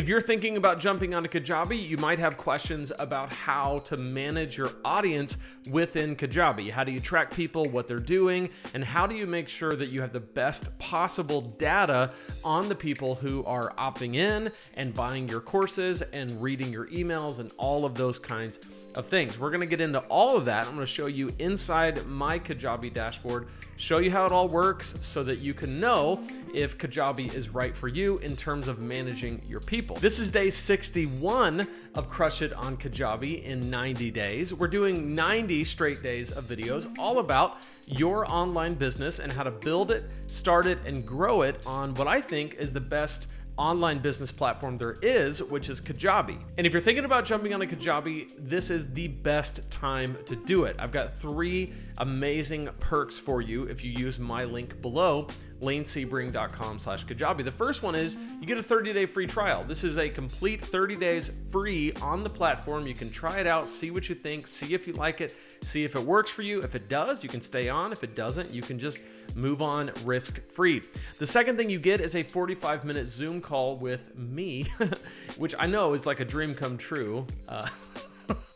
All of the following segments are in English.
If you're thinking about jumping onto Kajabi, you might have questions about how to manage your audience within Kajabi. How do you track people, what they're doing, and how do you make sure that you have the best possible data on the people who are opting in and buying your courses and reading your emails and all of those kinds of things. We're gonna get into all of that. I'm gonna show you inside my Kajabi dashboard, show you how it all works so that you can know if Kajabi is right for you in terms of managing your people. This is day 61 of Crush It on Kajabi in 90 days. We're doing 90 straight days of videos all about your online business and how to build it, start it, and grow it on what I think is the best online business platform there is, which is Kajabi. And if you're thinking about jumping on a Kajabi, this is the best time to do it. I've got 3 amazing perks for you if you use my link below, lanesebring.com/Kajabi. The first one is you get a 30-day free trial. This is a complete 30 days free on the platform. You can try it out, see what you think, see if you like it, see if it works for you. If it does, you can stay on. If it doesn't, you can just move on risk-free. The second thing you get is a 45-minute Zoom call with me, which I know is like a dream come true.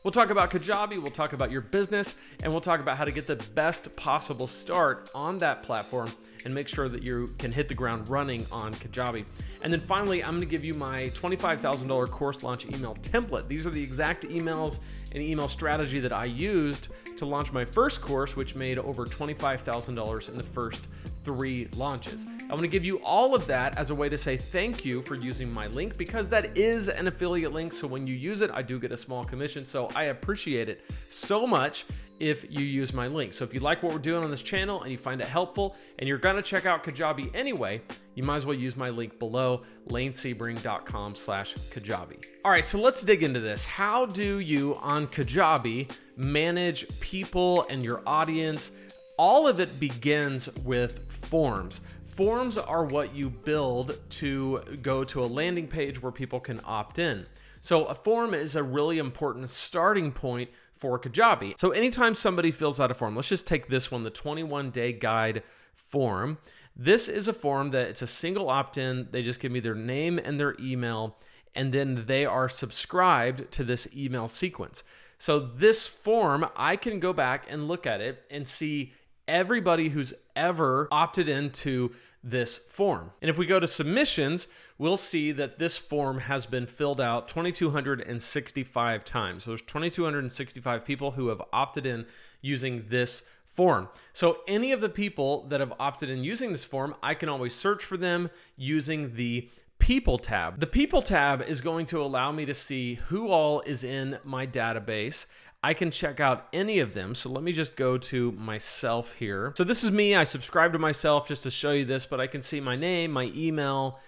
We'll talk about Kajabi, we'll talk about your business, and we'll talk about how to get the best possible start on that platform and make sure that you can hit the ground running on Kajabi. And then finally, I'm gonna give you my $25,000 course launch email template. These are the exact emails and email strategy that I used to launch my first course, which made over $25,000 in the first 3 launches. I'm gonna give you all of that as a way to say thank you for using my link, because that is an affiliate link. So when you use it, I do get a small commission. So I appreciate it so much if you use my link. So if you like what we're doing on this channel and you find it helpful and you're gonna check out Kajabi anyway, you might as well use my link below, lanesebring.com/Kajabi. All right, so let's dig into this. How do you on Kajabi manage people and your audience? All of it begins with forms. Forms are what you build to go to a landing page where people can opt in. So a form is a really important starting point for Kajabi. So anytime somebody fills out a form, let's just take this one, the 21-day guide form. This is a form that it's a single opt-in. They just give me their name and their email, and then they are subscribed to this email sequence. So this form, I can go back and look at it and see everybody who's ever opted into this form. And if we go to submissions, we'll see that this form has been filled out 2,265 times. So there's 2,265 people who have opted in using this form. So any of the people that have opted in using this form, I can always search for them using the People tab. The People tab is going to allow me to see who all is in my database. I can check out any of them. So let me just go to myself here. So this is me. I subscribe to myself just to show you this, but I can see my name, my email.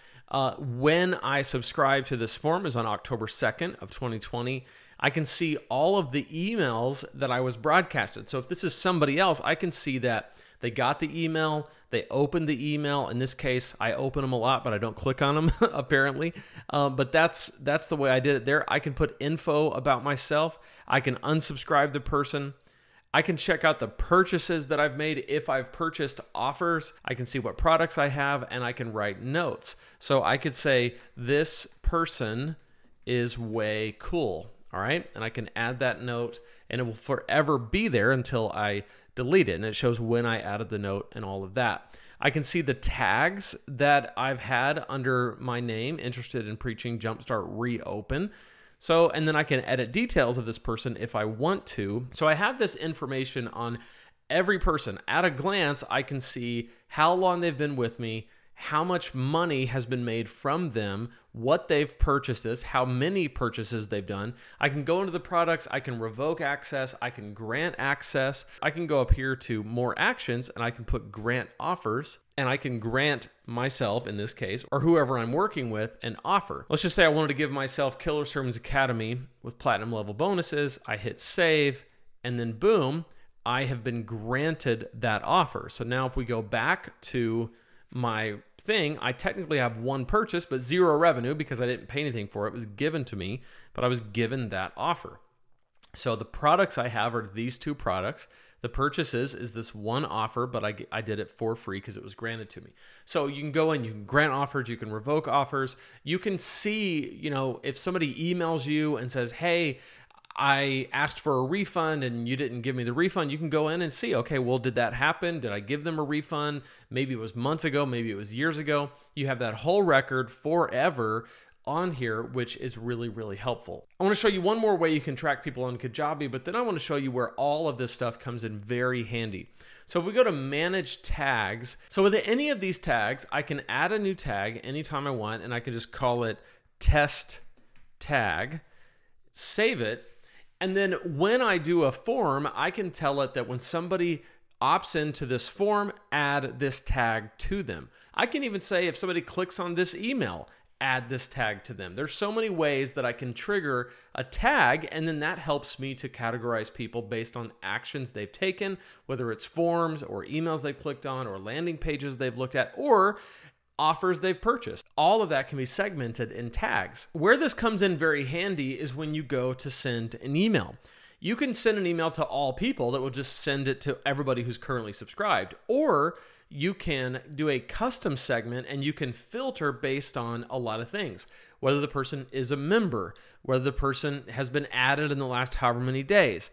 When I subscribe to this form is on October 2nd of 2020. I can see all of the emails that I was broadcasted. So if this is somebody else, I can see that they got the email, they opened the email. In this case, I open them a lot, but I don't click on them apparently. But that's the way I did it there. I can put info about myself. I can unsubscribe the person. I can check out the purchases that I've made. If I've purchased offers, I can see what products I have, and I can write notes. So I could say, this person is way cool. All right, and I can add that note, and it will forever be there until I delete it, and it shows when I added the note and all of that. I can see the tags that I've had under my name, interested in preaching Jumpstart Reopen. So, and then I can edit details of this person if I want to. So I have this information on every person. At a glance, I can see how long they've been with me, how much money has been made from them, what they've purchased, how many purchases they've done. I can go into the products, I can revoke access, I can grant access. I can go up here to more actions and I can put grant offers, and I can grant myself, in this case, or whoever I'm working with, an offer. Let's just say I wanted to give myself Killer Sermons Academy with platinum level bonuses. I hit save, and then boom, I have been granted that offer. So now if we go back to my thing, I technically have 1 purchase, but 0 revenue because I didn't pay anything for it. It was given to me, but I was given that offer. So the products I have are these two products. The purchases is this one offer, but I did it for free because it was granted to me. So you can go in, you can grant offers, you can revoke offers. You can see, if somebody emails you and says, hey, I asked for a refund and you didn't give me the refund, you can go in and see, okay, well, did that happen? Did I give them a refund? Maybe it was months ago, maybe it was years ago. You have that whole record forever on here, which is really, really helpful. I want to show you one more way you can track people on Kajabi, but then I want to show you where all of this stuff comes in very handy. So if we go to manage tags, so with any of these tags, I can add a new tag anytime I want, and I can just call it test tag, save it. And then when I do a form, I can tell it that when somebody opts into this form, add this tag to them. I can even say if somebody clicks on this email, add this tag to them. There's so many ways that I can trigger a tag, and then that helps me to categorize people based on actions they've taken, whether it's forms or emails they've clicked on or landing pages they've looked at or offers they've purchased. All of that can be segmented in tags. Where this comes in very handy is when you go to send an email. You can send an email to all people that will just send it to everybody who's currently subscribed, or you can do a custom segment and you can filter based on a lot of things. Whether the person is a member, whether the person has been added in the last however many days,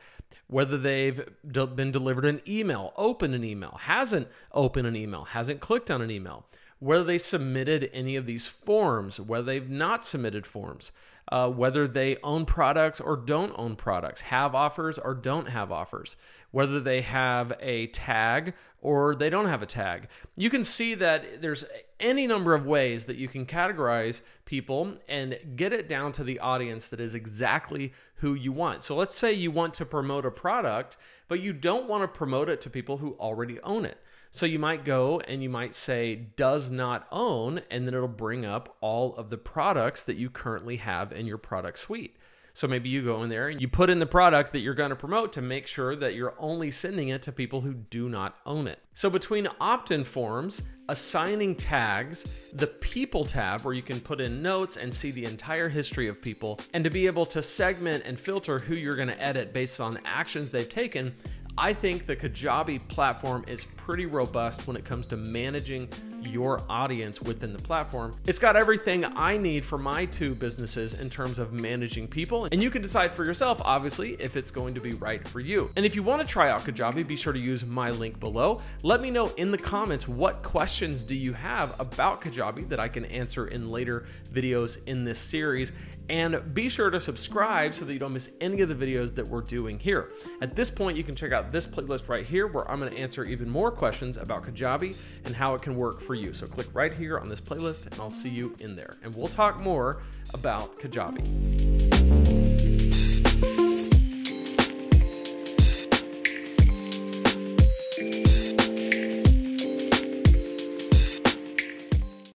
whether they've been delivered an email, opened an email, hasn't opened an email, hasn't clicked on an email, whether they submitted any of these forms, whether they've not submitted forms, whether they own products or don't own products, have offers or don't have offers, whether they have a tag or they don't have a tag. You can see that there's any number of ways that you can categorize people and get it down to the audience that is exactly who you want. So let's say you want to promote a product, but you don't want to promote it to people who already own it. So you might go and you might say does not own, and then it'll bring up all of the products that you currently have in your product suite. So maybe you go in there and you put in the product that you're going to promote to make sure that you're only sending it to people who do not own it. So between opt-in forms, assigning tags, the people tab where you can put in notes and see the entire history of people, and to be able to segment and filter who you're going to edit based on actions they've taken, I think the Kajabi platform is pretty robust when it comes to managing your audience within the platform. It's got everything I need for my two businesses in terms of managing people, and you can decide for yourself, obviously, if it's going to be right for you. And if you want to try out Kajabi, be sure to use my link below. Let me know in the comments what questions do you have about Kajabi that I can answer in later videos in this series. And be sure to subscribe so that you don't miss any of the videos that we're doing here. At this point, you can check out this playlist right here where I'm going to answer even more questions about Kajabi and how it can work for you. So click right here on this playlist and I'll see you in there. And we'll talk more about Kajabi.